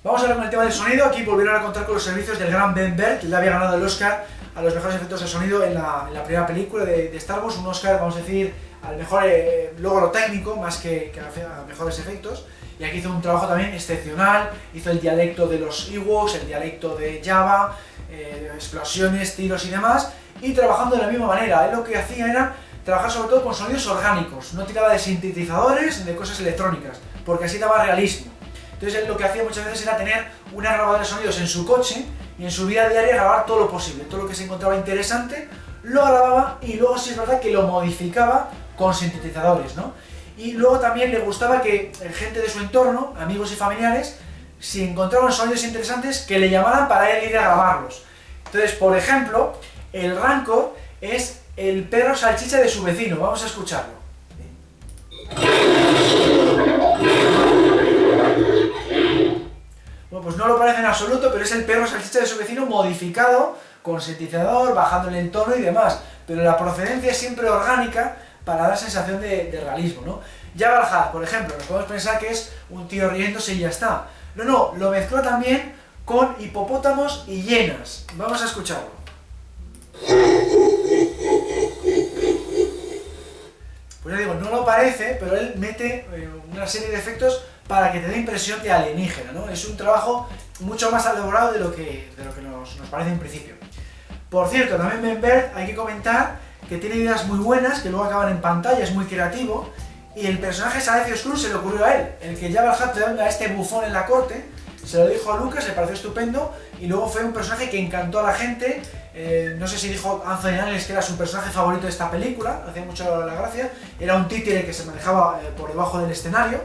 Vamos a hablar con el tema del sonido. Aquí volvieron a contar con los servicios del gran Ben Burtt, que le había ganado el Oscar a los mejores efectos de sonido en la primera película de Star Wars. Un Oscar, vamos a decir, al mejor logro técnico, más que a mejores efectos. Y aquí hizo un trabajo también excepcional. Hizo el dialecto de los Ewoks, el dialecto de Jabba, explosiones, tiros y demás. Y trabajando de la misma manera. Él lo que hacía era trabajar sobre todo con sonidos orgánicos. No tiraba de sintetizadores ni de cosas electrónicas, porque así daba realismo. Entonces él lo que hacía muchas veces era tener una grabadora de sonidos en su coche y en su vida diaria grabar todo lo posible, todo lo que se encontraba interesante, lo grababa y luego sí es verdad que lo modificaba con sintetizadores, ¿no? Y luego también le gustaba que gente de su entorno, amigos y familiares, si encontraban sonidos interesantes, que le llamaran para él ir a grabarlos. Entonces, por ejemplo, el Rancor es el perro salchicha de su vecino, vamos a escucharlo. Bueno, pues no lo parece en absoluto, pero es el perro salchicha de su vecino modificado con sintetizador, bajándole el tono y demás. Pero la procedencia es siempre orgánica para dar sensación de realismo, ¿no? Jabba el Hutt, por ejemplo, nos podemos pensar que es un tío riéndose y ya está. No, lo mezcló también con hipopótamos y hienas. Vamos a escucharlo. Pues ya digo, no lo parece, pero él mete una serie de efectos para que te dé impresión de alienígena, ¿no? Es un trabajo mucho más elaborado de lo que nos parece en principio. Por cierto, también Ben Burtt, hay que comentar que tiene ideas muy buenas, que luego acaban en pantalla, es muy creativo, y el personaje Salacious Crumb se le ocurrió a él, el que Jabba el Hutt tenga a este bufón en la corte, se lo dijo a Lucas, le pareció estupendo, y luego fue un personaje que encantó a la gente. No sé si dijo Anthony Daniels que era su personaje favorito de esta película, hacía mucho la gracia, era un títere que se manejaba por debajo del escenario.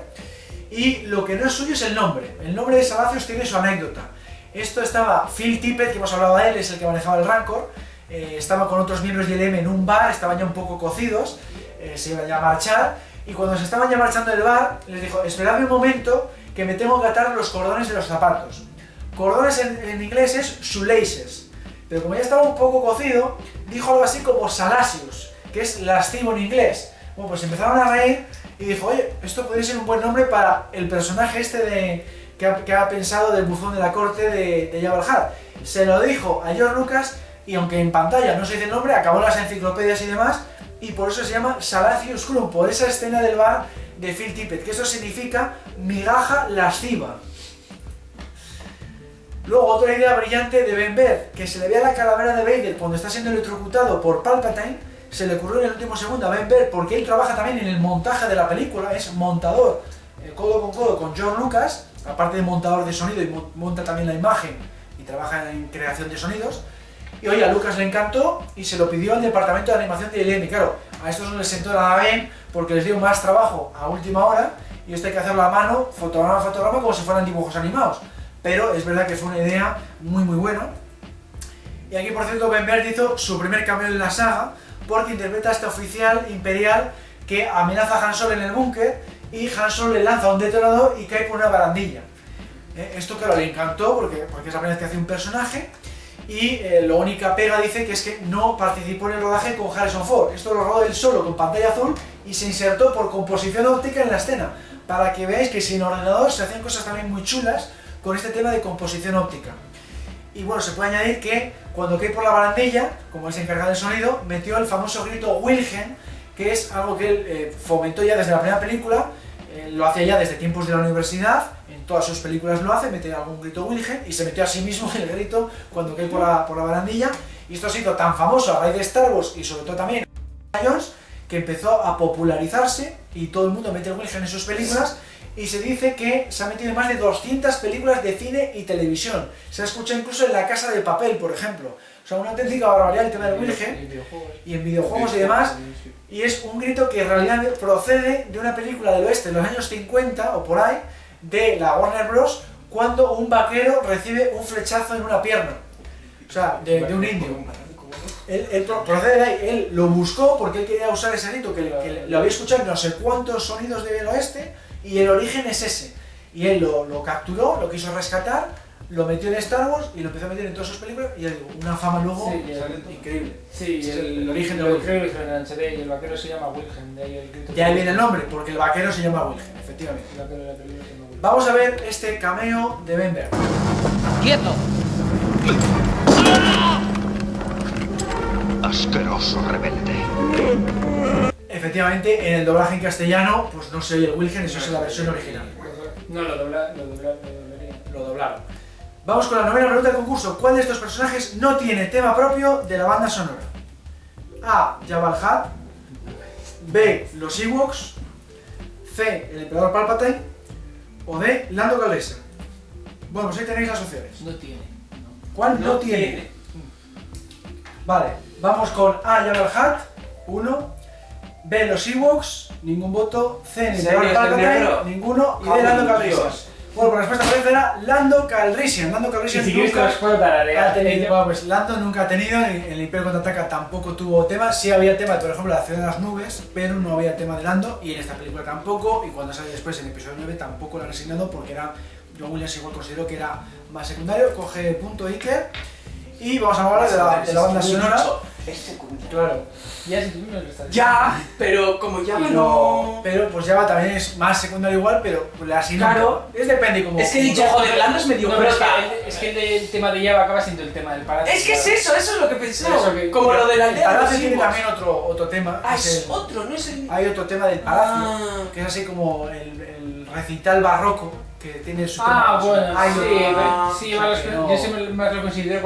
Y lo que no es suyo es el nombre. El nombre de Salacious tiene su anécdota. Esto estaba Phil Tippett, que hemos hablado de él, es el que manejaba el Rancor. Estaba con otros miembros de ILM en un bar, estaban ya un poco cocidos, se iban ya a marchar. Y cuando se estaban ya marchando del bar, les dijo: esperadme un momento que me tengo que atar los cordones de los zapatos. Cordones en inglés es shoelaces. Pero como ya estaba un poco cocido, dijo algo así como Salacious, que es lascivo en inglés. Bueno, pues empezaron a reír y dijo: oye, esto podría ser un buen nombre para el personaje este que ha pensado del buzón de la corte de Jabba el Hutt. Se lo dijo a George Lucas y aunque en pantalla no se dice el nombre, acabó en las enciclopedias y demás, y por eso se llama Salacious Crumb, por esa escena del bar de Phil Tippett, que eso significa migaja lasciva. Luego, otra idea brillante de Ben Burtt, que se le vea la calavera de Vader cuando está siendo electrocutado por Palpatine, se le ocurrió en el último segundo a Ben Burtt, porque él trabaja también en el montaje de la película, es montador, codo con codo con George Lucas, aparte de montador de sonido, y monta también la imagen y trabaja en creación de sonidos. Y oye, a Lucas le encantó y se lo pidió al departamento de animación de ILM. Claro, a estos no les sentó nada bien porque les dio más trabajo a última hora y esto hay que hacerlo a mano, fotograma a fotograma, como si fueran dibujos animados. Pero es verdad que fue una idea muy buena. Y aquí, por cierto, Ben Burtt hizo su primer cameo en la saga porque interpreta a este oficial imperial que amenaza a Han Solo en el búnker y Han Solo le lanza un detonador y cae por una barandilla. Esto, claro, le encantó porque es la primera vez que hace un personaje. Y la única pega dice que es que no participó en el rodaje con Harrison Ford. Esto lo rodó él solo con pantalla azul y se insertó por composición óptica en la escena, para que veáis que sin ordenador se hacían cosas también muy chulas con este tema de composición óptica. Y bueno, se puede añadir que cuando cae por la barandilla, como es encargado del sonido, metió el famoso grito Wilhelm, que es algo que él fomentó ya desde la primera película, lo hacía ya desde tiempos de la universidad, en todas sus películas lo hace, mete algún grito Wilhelm y se metió a sí mismo el grito cuando cae por la barandilla. Y esto ha sido tan famoso a raíz de Star Wars y sobre todo también Jones, que empezó a popularizarse y todo el mundo mete el Wilhelm en sus películas. Y se dice que se ha metido en más de 200 películas de cine y televisión. Se ha escuchado incluso en La Casa de Papel, por ejemplo. O sea, una auténtica barbaridad el tema del Wilhelm. Y en videojuegos y demás. Y es un grito que en realidad procede de una película del oeste de los años 50 o por ahí, de la Warner Bros., cuando un vaquero recibe un flechazo en una pierna. O sea, de un indio. Él procede de ahí. Él lo buscó porque él quería usar ese grito, que lo había escuchado en no sé cuántos sonidos del oeste. Y el origen es ese. Y él lo capturó, lo quiso rescatar, lo metió en Star Wars y lo empezó a meter en todas sus películas y ya digo, una fama luego increíble. Sí, es el origen de Wilhelm en HD y el vaquero se llama Wilhelm, de ahí el grito. Ya ahí viene el nombre, porque el vaquero se llama Wilhelm, efectivamente. El vaquero de la película se llama Wilhelm. Vamos a ver este cameo de Ben Bert. ¡Quieto! Asqueroso rebelde. Efectivamente, en el doblaje en castellano, pues no se oye el Wilhelm, eso es en la versión original. No, lo doblaría. Lo doblaron. Vamos con la novena pregunta del concurso. ¿Cuál de estos personajes no tiene tema propio de la banda sonora? A. Jabba el Hutt. B. Los Ewoks. C. El Emperador Palpatine. O D. Lando Calrissian. Bueno, pues ahí tenéis las opciones. No tiene. ¿Cuál no tiene? Vale, vamos con A. Jabba el Hutt, 1. B. Los Ewoks, ningún voto. C. El Emperador Palpatine, ninguno. Y D. Lando Calrissian. Bueno, pues la respuesta correcta era Lando Calrissian. Lando Calrissian Si quieres te nunca los puedo tararear. ha tenido. Bueno, pues Lando nunca ha tenido, en el Imperio Contraataca tampoco tuvo tema. Sí había tema de, por ejemplo, la Ciudad de las Nubes, pero no había tema de Lando, y en esta película tampoco, y cuando sale después en el episodio 9 tampoco lo han asignado porque era. John Williams igual consideró que era más secundario. Coge punto Iker. Y vamos a hablar de la banda sonora. Es secundario. Claro. Ya si tú me lo estás Ya, pero como ya no... Pero pues Java también es más secundario igual, pero le asignan. Claro. Es depende como. Es que he dicho, joder, Lando es medio No, pero presta. es que el tema de Java acaba siendo el tema del palacio. Es que es eso es lo que pensaba. Eso que- Como lo de la El aldea de los palacio tiene Ewoks. también otro tema. Ah, que es es el- otro, no es el... Hay otro tema del palacio, Ah. que es así como el recital barroco, que tiene su Ah, tema. bueno, Hay sí, otro- sí, o sea, que no- yo siempre más lo considero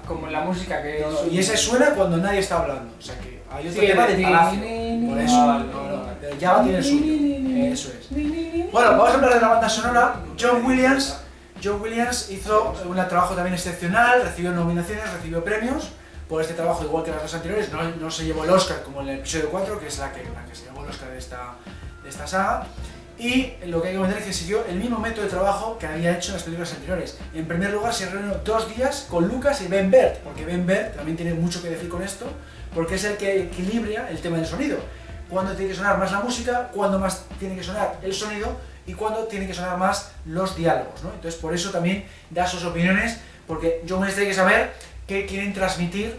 como la música que no, no, es. y ese suena cuando nadie está hablando. O sea que hay otro Sí, tema del el- palacio. Por eso. Vale, No, vale, no, vale. pero Java tiene el suyo. Eso es. Bueno, vamos a hablar de la banda sonora. John Williams hizo un trabajo también excepcional, recibió nominaciones, recibió premios por este trabajo, igual que las dos anteriores. No se llevó el Oscar como en el episodio 4, que es la que se llevó el Oscar de esta saga. Y lo que hay que comentar es que siguió el mismo método de trabajo que había hecho en las películas anteriores. En primer lugar, se reunió 2 días con Lucas y Ben Bert, porque Ben Bert también tiene mucho que decir con esto, porque es el que equilibra el tema del sonido. Cuándo tiene que sonar más la música, cuándo más tiene que sonar el sonido y cuándo tiene que sonar más los diálogos, ¿no? Entonces, por eso también da sus opiniones, porque John Williams tiene que saber qué quieren transmitir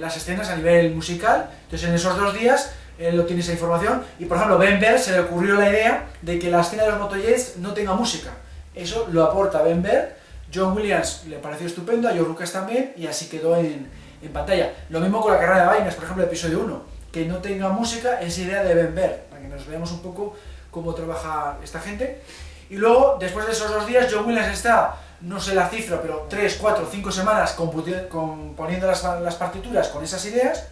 las escenas a nivel musical. Entonces, en esos 2 días él obtiene esa información y, por ejemplo, Ben Bert se le ocurrió la idea de que la escena de los motojets no tenga música. Eso lo aporta Ben Bert. John Williams le pareció estupendo, a George Lucas también, y así quedó en pantalla. Lo mismo con la carrera de vainas, por ejemplo, el episodio 1. Que no tenga música es idea de Ben Bert, para que nos veamos un poco cómo trabaja esta gente. Y luego, después de esos 2 días, John Williams está, no sé la cifra, pero 3, 4, 5 semanas componiendo las partituras con esas ideas.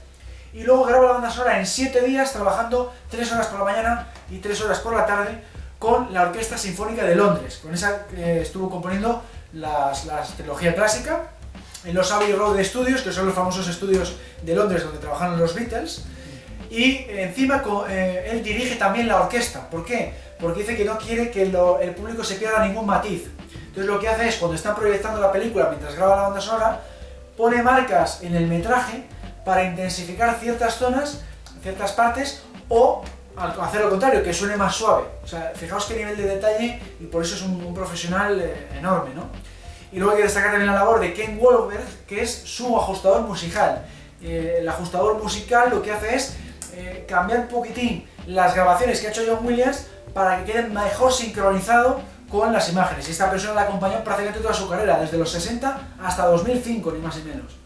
Y luego graba la banda sonora en 7 días, trabajando 3 horas por la mañana y 3 horas por la tarde con la Orquesta Sinfónica de Londres. Con esa estuvo componiendo la trilogía clásica en los Abbey Road Studios, que son los famosos estudios de Londres donde trabajaron los Beatles. Y encima él dirige también la orquesta. ¿Por qué? Porque dice que no quiere que el público se pierda ningún matiz. Entonces lo que hace es, cuando está proyectando la película mientras graba la banda sonora, pone marcas en el metraje para intensificar ciertas zonas, ciertas partes, o hacer lo contrario, que suene más suave. O sea, fijaos qué nivel de detalle, y por eso es un profesional enorme, ¿no? Y luego hay que destacar también la labor de Ken Wahlberg, que es su ajustador musical. El ajustador musical lo que hace es cambiar un poquitín las grabaciones que ha hecho John Williams para que queden mejor sincronizado con las imágenes. Y esta persona la acompañó prácticamente toda su carrera, desde los 60 hasta 2005, ni más ni menos.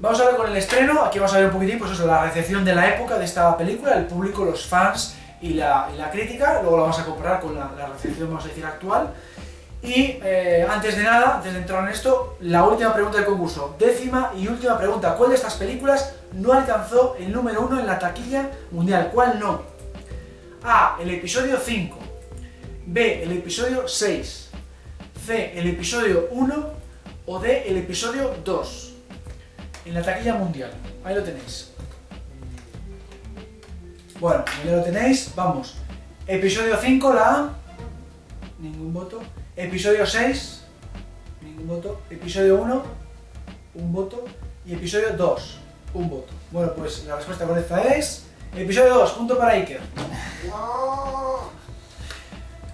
Vamos a ver con el estreno. Aquí vamos a ver un poquitín, pues eso, la recepción de la época de esta película, el público, los fans y la crítica. Luego la vamos a comparar con la recepción, vamos a decir, actual. Y antes de nada, antes de entrar en esto, la última pregunta del concurso. 10ª y última pregunta. ¿Cuál de estas películas no alcanzó el número 1 en la taquilla mundial? ¿Cuál no? A. El episodio 5. B. El episodio 6. C. El episodio 1. O D. El episodio 2. En la taquilla mundial. Ahí lo tenéis. Bueno, ya lo tenéis. Vamos. Episodio 5, la A. Ningún voto. Episodio 6, ningún voto. Episodio 1, un voto. Y episodio 2, un voto. Bueno, pues la respuesta correcta es... Episodio 2, punto para Iker.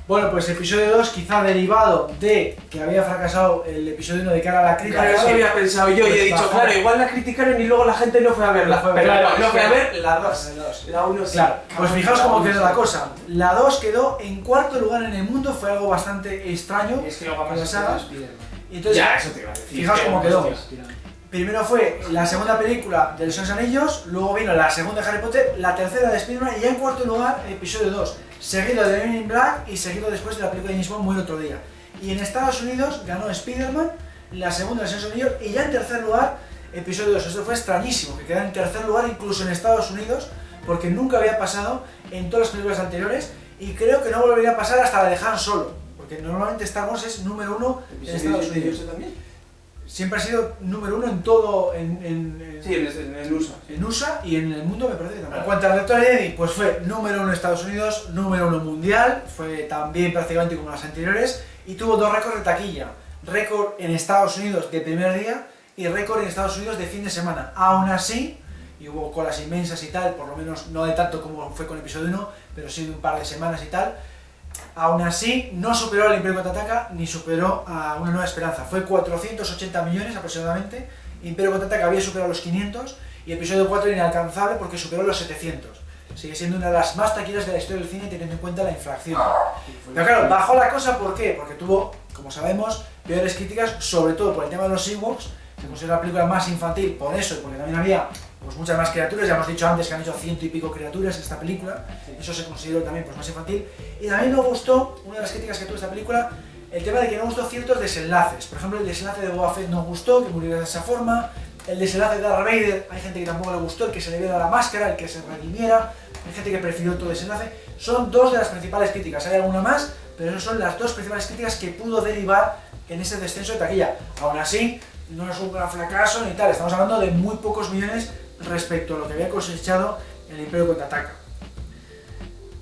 Bueno, pues episodio 2 quizá derivado de que había fracasado el episodio 1 de cara a la crítica. Claro, eso había pensado yo y he dicho, bajó. claro, igual la criticaron y luego la gente no fue a verla. No fue a Pero verla, no es fue que- a ver la 2. La dos. La 1 sí. Claro, pues fijaos La cómo uno quedó sí. la cosa. La 2 quedó en cuarto lugar en el mundo, fue algo bastante extraño. Y es que luego con más la es saga. Spider-Man. Y entonces, Ya, eso te iba a decir. fijaos cómo quedó. Hostia. Primero fue la segunda película de Los Señores Anillos, luego vino la segunda de Harry Potter, la tercera de Spider-Man y ya en cuarto lugar el episodio 2, seguido de Men in Black y seguido después de la película de James Bond Muy Otro Día. Y en Estados Unidos ganó Spider-Man, la segunda de Los Señores Anillos y ya en tercer lugar episodio 2. Esto fue extrañísimo, que quedara en tercer lugar incluso en Estados Unidos, porque nunca había pasado en todas las películas anteriores y creo que no volvería a pasar hasta la de Han Solo, porque normalmente Star Wars es número 1 en Estados Unidos. también? Siempre ha sido número 1 en todo, Sí, en USA. en USA y en el mundo me parece que también. En cuanto al Retorno de Jedi, pues fue número 1 en Estados Unidos, número 1 mundial, fue también prácticamente como las anteriores y tuvo 2 récords de taquilla. Récord en Estados Unidos de primer día y récord en Estados Unidos de fin de semana. Aún así, y hubo colas inmensas y tal, por lo menos no de tanto como fue con el episodio 1, pero sí de un par de semanas y tal. Aún así, no superó al Imperio Contraataca ni superó a Una Nueva Esperanza. Fue 480 millones aproximadamente. Imperio Contraataca había superado los 500 y episodio 4 inalcanzable porque superó los 700. Sigue siendo una de las más taquilleras de la historia del cine teniendo en cuenta la inflación. Pero claro, bajó la cosa, ¿por qué? Porque tuvo, como sabemos, peores críticas, sobre todo por el tema de los Ewoks. Se considera la película más infantil por eso y porque también había pues, muchas más criaturas. Ya hemos dicho antes que han hecho 100 y pico criaturas en esta película. Eso se consideró también pues, más infantil. Y también me gustó, una de las críticas que tuvo esta película, el tema de que no gustó ciertos desenlaces. Por ejemplo, el desenlace de Boba Fett no gustó, que muriera de esa forma. El desenlace de Darth Vader, hay gente que tampoco le gustó, el que se le viera la máscara, el que se redimiera. Hay gente que prefirió todo desenlace. Son dos de las principales críticas. Hay alguna más, pero esas son las dos principales críticas que pudo derivar en ese descenso de taquilla. Aún así, no es un gran fracaso ni tal. Estamos hablando de muy pocos millones respecto a lo que había cosechado el Imperio Contraataca.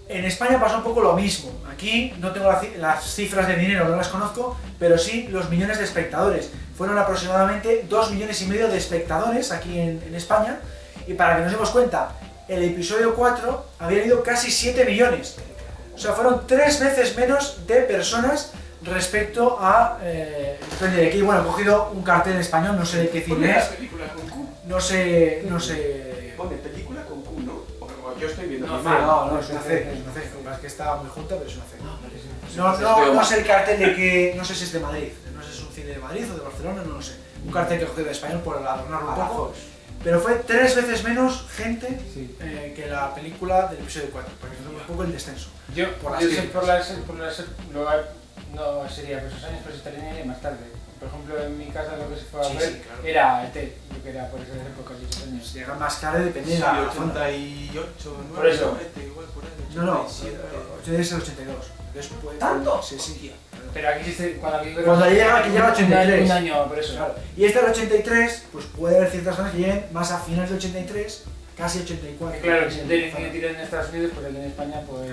En España pasó un poco lo mismo. Aquí no tengo las cifras de dinero, no las conozco, pero sí los millones de espectadores. Fueron aproximadamente 2,5 millones de espectadores aquí en España. Y para que nos demos cuenta, el episodio 4 había ido casi 7 millones. O sea, fueron 3 veces menos de personas respecto a de aquí. Bueno, he cogido un cartel en español, no sé de qué cine es. Película con Q. No sé... Pone película con Q, ¿no? Porque como yo estoy viendo. No, normal. No, es una C, es una C. Lo que pasa es que está muy junta, pero es una C. No sé el cartel de que... No sé si es de Madrid. No sé si es un cine de Madrid o de Barcelona, no lo sé. Un cartel que he cogido de español por adornarlo un poco. Pero fue 3 veces menos gente Sí. que la película del episodio 4, para que nos demos un poco el descenso. Yo, Por las yo sé críticas. no sería por esos años, pero se terminaría más tarde. Por ejemplo, en mi casa lo que se fue a Sí, ver sí, claro. era ET, yo que era por esas épocas, 18 años. Llegar más tarde depende de Sí, la zona. 88, 9, Por eso. 90, igual por ahí. No, 87. es el 82. Después, ¿Tanto? Sí, sí. Pero aquí sí, Cuando llega, aquí llega 83. Un año, por eso. Claro. Y este del 83, pues puede haber ciertas zonas que lleguen más a finales del 83, casi 84. Claro, si tiene tiro en Estados Unidos, pues aquí en España pues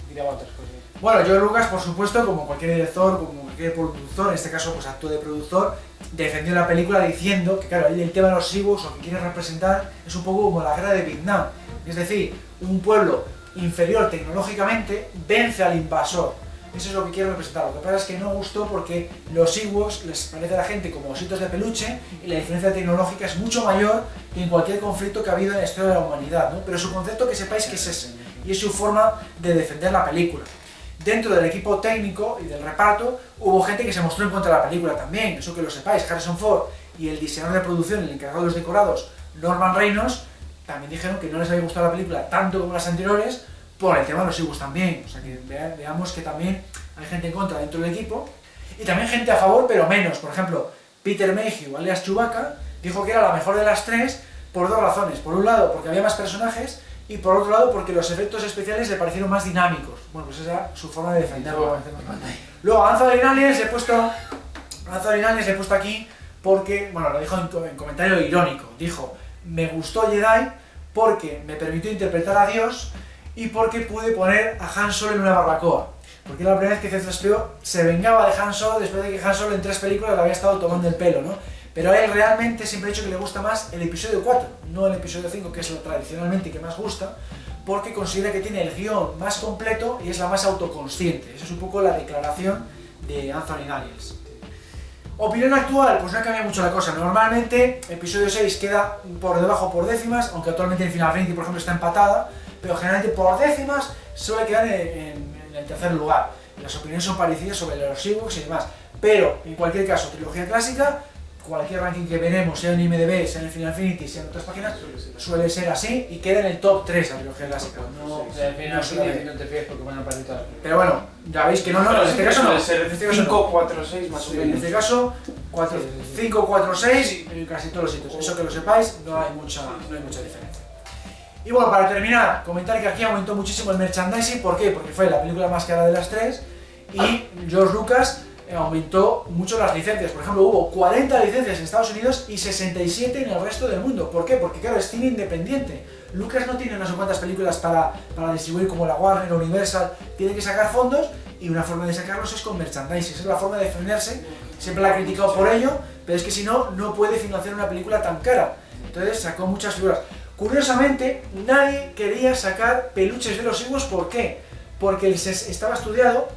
tiraba otras cosas. Bueno, George Lucas, por supuesto, como cualquier director, como cualquier productor, en este caso pues actúa de productor, defendió la película diciendo que claro, el tema de los Ewoks o que quiere representar es un poco como la guerra de Vietnam. Es decir, un pueblo inferior tecnológicamente vence al invasor. Eso es lo que quiere representar. Lo que pasa es que no gustó porque los Ewoks les parece a la gente como ositos de peluche y la diferencia tecnológica es mucho mayor que en cualquier conflicto que ha habido en la historia de la humanidad, ¿no? Pero su concepto que sepáis que es ese y es su forma de defender la película. Dentro del equipo técnico y del reparto hubo gente que se mostró en contra de la película también, eso que lo sepáis. Harrison Ford y el diseñador de producción, el encargado de los decorados, Norman Reynolds, también dijeron que no les había gustado la película tanto como las anteriores por el tema de los Ewoks también. O sea que veamos que también hay gente en contra dentro del equipo y también gente a favor, pero menos. Por ejemplo, Peter Mayhew, alias Chewbacca, dijo que era la mejor de las tres por dos razones. Por un lado, porque había más personajes y por otro lado, porque los efectos especiales le parecieron más dinámicos. Bueno, pues esa era su forma de defenderlo. Luego, Anthony Daniels le he puesto aquí porque, bueno, lo dijo en comentario irónico. Dijo, me gustó Jedi porque me permitió interpretar a Dios y porque pude poner a Han Solo en una barbacoa. Porque era la primera vez que C-3PO se vengaba de Han Solo después de que Han Solo en 3 películas le había estado tomando el pelo, ¿no? Pero a él realmente siempre ha dicho que le gusta más el episodio 4, no el episodio 5, que es lo tradicionalmente que más gusta, porque considera que tiene el guión más completo y es la más autoconsciente. Esa es un poco la declaración de Anthony Daniels. Opinión actual, pues no ha cambiado mucho la cosa. Normalmente, episodio 6 queda por debajo por décimas, aunque actualmente en Final Fantasy, por ejemplo, está empatada, pero generalmente por décimas suele quedar en el tercer lugar. Las opiniones son parecidas sobre los Ewoks y demás, pero en cualquier caso, trilogía clásica, cualquier ranking que veremos, sea en IMDb, sea en Final Fantasy, sea en otras páginas, suele ser así y queda en el top 3 la trilogía clásica. No, Final Fantasy no te fíes porque van a aparecer todas. pero bueno, ya veis que no, en este caso no. En este caso no. 5, 4, 6 más o En menos. este caso, 5, 4, 6 en casi todos los sitios. Eso que lo sepáis, no hay mucha diferencia. Y bueno, para terminar, comentar que aquí aumentó muchísimo el merchandising. ¿Por qué? Porque fue la película más cara de las tres y George Lucas aumentó mucho las licencias. Por ejemplo, hubo 40 licencias en Estados Unidos y 67 en el resto del mundo. ¿Por qué? Porque claro, es cine independiente. Lucas no tiene no sé cuántas películas para distribuir como la Warner o Universal. Tiene que sacar fondos y una forma de sacarlos es con merchandising. Esa es la forma de defenderse. Siempre la ha criticado por ello, pero es que si no, no puede financiar una película tan cara. Entonces sacó muchas figuras. Curiosamente, nadie quería sacar peluches de los Ewoks. ¿Por qué? Porque estaba estudiado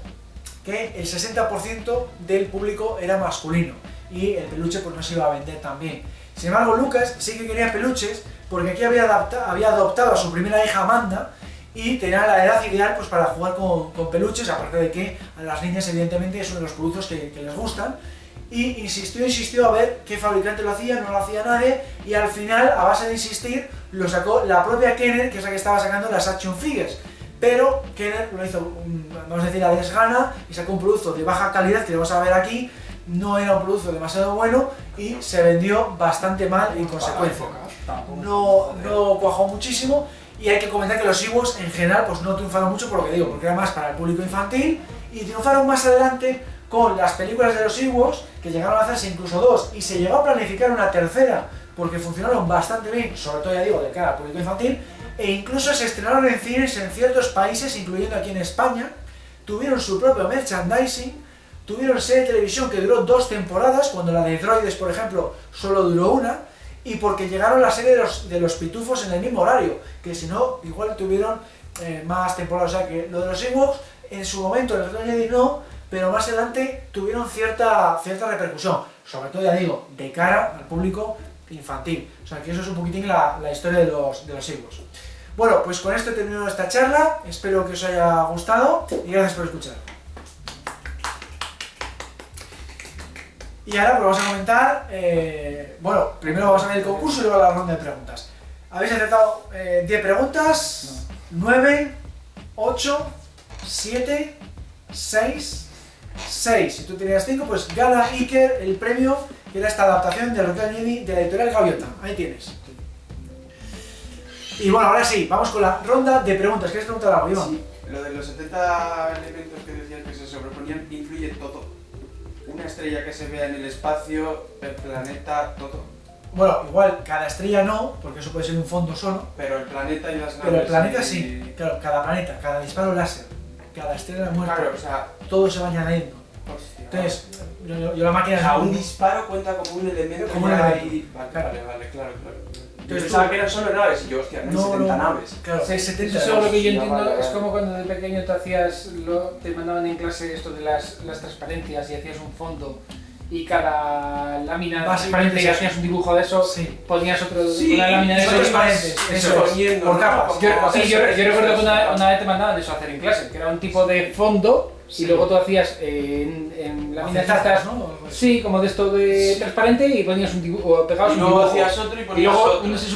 que el 60% del público era masculino y el peluche pues no se iba a vender tan bien. Sin embargo, Lucas sí que quería peluches porque aquí había adoptado a su primera hija Amanda y tenía la edad ideal pues para jugar con peluches, aparte de que a las niñas evidentemente es uno de los productos que les gustan. Y insistió a ver qué fabricante lo hacía, no lo hacía nadie, y al final, a base de insistir, lo sacó la propia Kenner, que es la que estaba sacando las action figures. Pero Kenner lo hizo, vamos a decir, a desgana y sacó un producto de baja calidad que vamos a ver aquí. No era un producto demasiado bueno y se vendió bastante mal en consecuencia. No cuajó muchísimo y hay que comentar que los Ewoks en general pues no triunfaron mucho por lo que digo, porque era más para el público infantil y triunfaron más adelante con las películas de los Ewoks, que llegaron a hacerse incluso 2 y se llegó a planificar una tercera porque funcionaron bastante bien, sobre todo ya digo de cara al público infantil, e incluso se estrenaron en cines en ciertos países, incluyendo aquí en España, tuvieron su propio merchandising, tuvieron serie de televisión que duró 2 temporadas, cuando la de Droides, por ejemplo, solo duró una, y porque llegaron la serie de los pitufos en el mismo horario, que si no, igual tuvieron más temporadas. O sea que lo de los Ewoks, en su momento, el Return of the Jedi no, pero más adelante tuvieron cierta repercusión, sobre todo, ya digo, de cara al público infantil. O sea que eso es un poquitín la historia de los Ewoks. Bueno, pues con esto he terminado esta charla, espero que os haya gustado y gracias por escuchar. Y ahora pues vamos a comentar, bueno, primero vamos a ver el concurso y luego la ronda de preguntas. Habéis acertado 10 preguntas, 9, 8, 7, 6, 6. Si tú tenías 5, pues gana Iker el premio, que era esta adaptación de Return of the Jedi de la editorial Gaviota. Ahí tienes. Y bueno, ahora sí, vamos con la ronda de preguntas. ¿Quieres preguntar algo, Iván? Sí, lo de los 70 elementos que decías que se sobreponían, influye todo. Una estrella que se vea en el espacio, el planeta, todo. Bueno, igual cada estrella no, porque eso puede ser un fondo solo. Pero el planeta y las naves. Pero el planeta sí, claro, cada planeta, cada disparo láser, cada estrella muerta, Claro, o sea, todo se va añadiendo. hostia, Entonces, yo la máquina o sea, un disparo cuenta como un elemento. Como un ya elemento. hay- Vale, Claro. vale, claro. Yo Entonces pensaba tú- que eran solo naves y yo, hostia, no hay 70 naves. Claro, Sí, 70 eso lo que yo Ya, entiendo vale, es vale. como cuando de pequeño te mandaban en clase esto de las transparencias y hacías un fondo y cada lámina Básicamente transparente y es hacías un dibujo de eso, Sí. ponías Sí, una lámina de son eso. transparentes, eso es, poniendo, por ¿no? capas. Como- Yo recuerdo que una eso vez te mandaban eso a hacer en clase, que era un tipo de fondo Sí. y luego tú hacías en láminas acetatas, estas, ¿no? sí, como de esto de transparente y ponías un dibujo, o pegabas Y un luego dibujo. hacías otro y Y ponías luego otro. uno se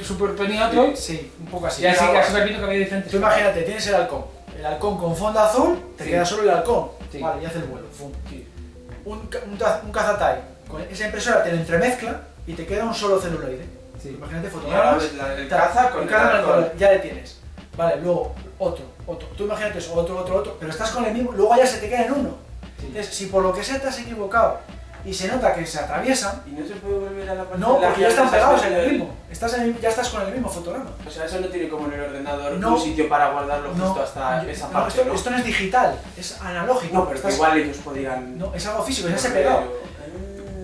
superponía a otro Sí, un poco así. y así Claro. casi repito que había diferentes. Tú imagínate, tienes el halcón con fondo azul, te Sí. queda solo el halcón. Sí. Vale, y hace el vuelo. Fum. Un cazatai, con esa impresora te lo entremezcla y te queda un solo celuloide. Sí. Imagínate Y fotogramas. ahora ves el caza con el halcón. ya le tienes. Vale, luego otro. Tú imagínate eso, otro, pero estás con el mismo, luego ya se te queda en uno. Sí. Entonces, si por lo que sea te has equivocado y se nota que se atraviesan, Y no se puede volver a la parte no, de la porque ya que están antes pegados has en el metido mismo. Ya estás con el mismo fotograma. O sea, eso no tiene como en el ordenador No. un sitio para guardarlo justo hasta yo- esa no, parte, ¿no? esto no es digital, es analógico. No, pero que Estás- igual ellos podían... no, es algo físico, ya se ha pegado.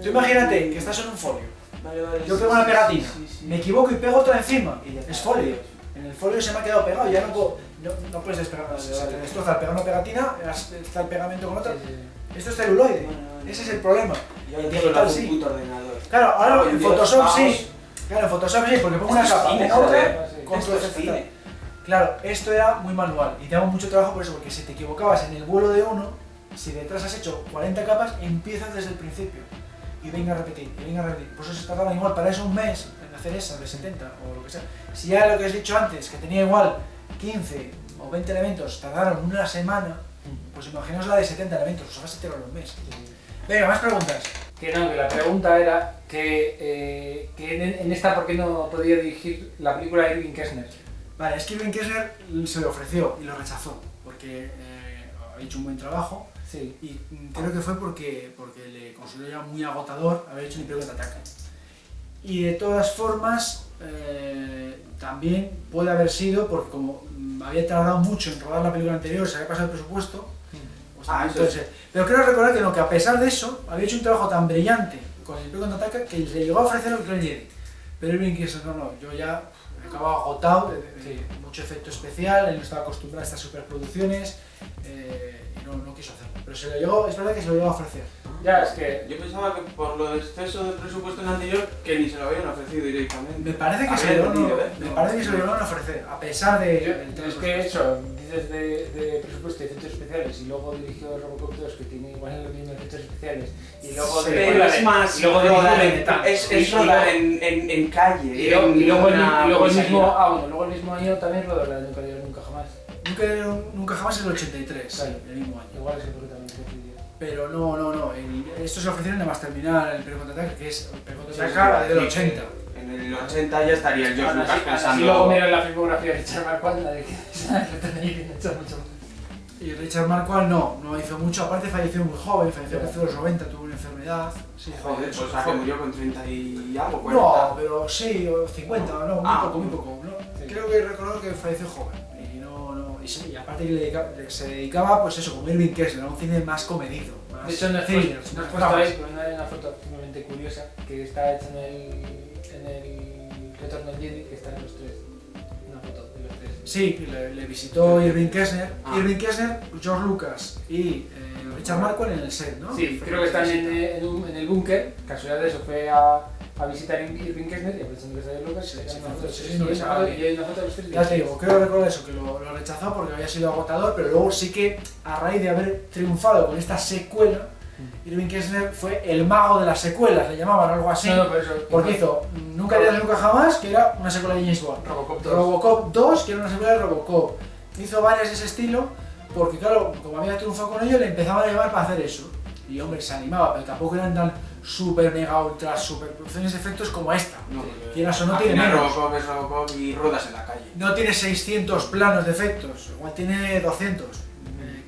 Tú imagínate que estás en un folio. Vale, vale, Yo sí, pego una sí, pegatina, sí, sí. me equivoco y pego otra encima. Y ya está. Es folio. En el folio se me ha quedado pegado, ya no puedes despegar nada. Sí. Se te destroza, pegar una pegatina, está el pegamento con otra. Sí, sí. Esto es celuloide, Bueno, bueno. ese es el problema. Y ahora En todo lo digital hace sí. un puto ordenador. Claro, ahora Hoy en día, Photoshop vamos. sí. Claro, en Photoshop sí, porque pongo una Esto es capa, cine, pongo otra, joder. control Esto es Z, cine. tal. Claro, esto era muy manual y te daba mucho trabajo por eso, porque si te equivocabas en el vuelo de uno, si detrás has hecho 40 capas, empiezas desde el principio. Y venga a repetir, y venga a repetir. Por eso se tardaban igual para eso un mes en hacer esa de 70 o lo que sea. Si ya lo que os he dicho antes, que tenía igual 15 o 20 elementos, tardaron una semana, pues imaginaos la de 70 elementos, os vas a tirar un mes. Venga, más preguntas. Que no, que la pregunta era que en esta, ¿por qué no podía dirigir la película Irving Kershner? Vale, es que Irving Kershner se le ofreció y lo rechazó, porque ha hecho un buen trabajo. Sí. Y creo que fue porque le consideró ya muy agotador haber hecho un Imperio Contraataca. Y de todas formas, también puede haber sido porque como había tardado mucho en rodar la película anterior, se había pasado el presupuesto. Pues también eso puede sí. ser. Pero creo recordar que, no, que a pesar de eso, había hecho un trabajo tan brillante con el Imperio Contraataca que le llegó a ofrecer el Clone Jedi. Pero Irving Kershner no, yo ya he acabado agotado, mucho efecto especial, él no estaba acostumbrado a estas superproducciones. Y no quiso hacerlo, pero se lo llegó, es verdad que se lo llegó a ofrecer. Ya, es que Yo pensaba que por lo de exceso de presupuesto en el anterior, que ni se lo habían ofrecido directamente. Me parece que, Había se, lo llegaron, entendido, ¿eh? me parece que se lo llegaron a ofrecer, a pesar de... es que eso, dices de presupuesto y efectos especiales y luego dirigió Robocop 2 que tiene igual los mismos efectos especiales y luego Sí, dirigió Pero la es más, y luego dirigió rodar la en, de tantos. es rodar en calle. Y luego el mismo, luego luego el mismo año también rodó la de Nunca Dios Nunca Jamás. Nunca jamás en el 83, Claro. el mismo año. Igual es porque también coincidió. Pero no, esto se lo ofrecieron nada más terminar el Imperio Contraataca, que es el Imperio Sí, Contraataca sí, del sí, 80. En el 80 ya estaría el George Lucas Así pensando. luego miran la filmografía de Richard Marquand, la de que ha hecho mucho más. Y Richard Marquand no hizo mucho, aparte falleció muy joven, falleció hace los 90, tuvo una enfermedad. Sí, Joder, falleció o sea que joven. murió con 30 y algo, 40. No, pero sí, o 50, no, muy poco. ¿No? Sí. Creo que recuerdo que falleció joven. Y sí, y aparte que se dedicaba, pues eso, como Irving Kershner, a un cine más comedido. Más De hecho, no es thriller, no más es puesto dramas. ahí, pero no hay una foto simplemente curiosa que está hecha en el Retorno del Jedi, que están los tres. Una foto de los tres. Sí, le visitó Irving Kershner. Ah. Irving Kershner, George Lucas y Richard Marquand en el set, ¿no? Sí, creo que están en el búnker. Casualidad de eso fue a visitar Irving Kershner y aprovechando que está de Lucas. Sí, hay sí, una foto, sí, sí, no, hay esa una foto, vale. y hay una foto de los tres. Ya te digo, creo recordar eso, que lo rechazó porque había sido agotador, pero luego sí que a raíz de haber triunfado con esta secuela, Irving Kershner fue el mago de las secuelas, le llamaban algo así, No, por eso. porque hizo Nunca Digas Nunca Jamás, que era una secuela de James Bond, Robocop 2. Robocop 2, que era una secuela de Robocop, hizo varias de ese estilo, porque claro, como había triunfado con ello, le empezaban a llamar para hacer eso, y hombre, se animaba, pero tampoco eran tan super mega ultra superproducciones de efectos como esta. No, porque Quieras o no al tiene final menos. Robocop es Robocop y rodas en la calle. No tiene 600 planos de efectos, igual tiene 200.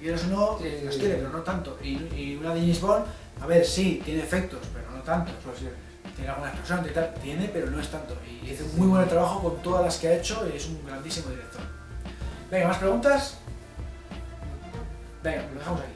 Quieres o no, Sí, los sí, tiene, sí. pero no tanto. Y una de James Bond, a ver, sí, tiene efectos, pero no tantos. Pues sí. Tiene algunas personas y tal, tiene, pero no es tanto. Y hace un muy buen trabajo con todas las que ha hecho y es un grandísimo director. Venga, ¿más preguntas? Venga, lo dejamos aquí.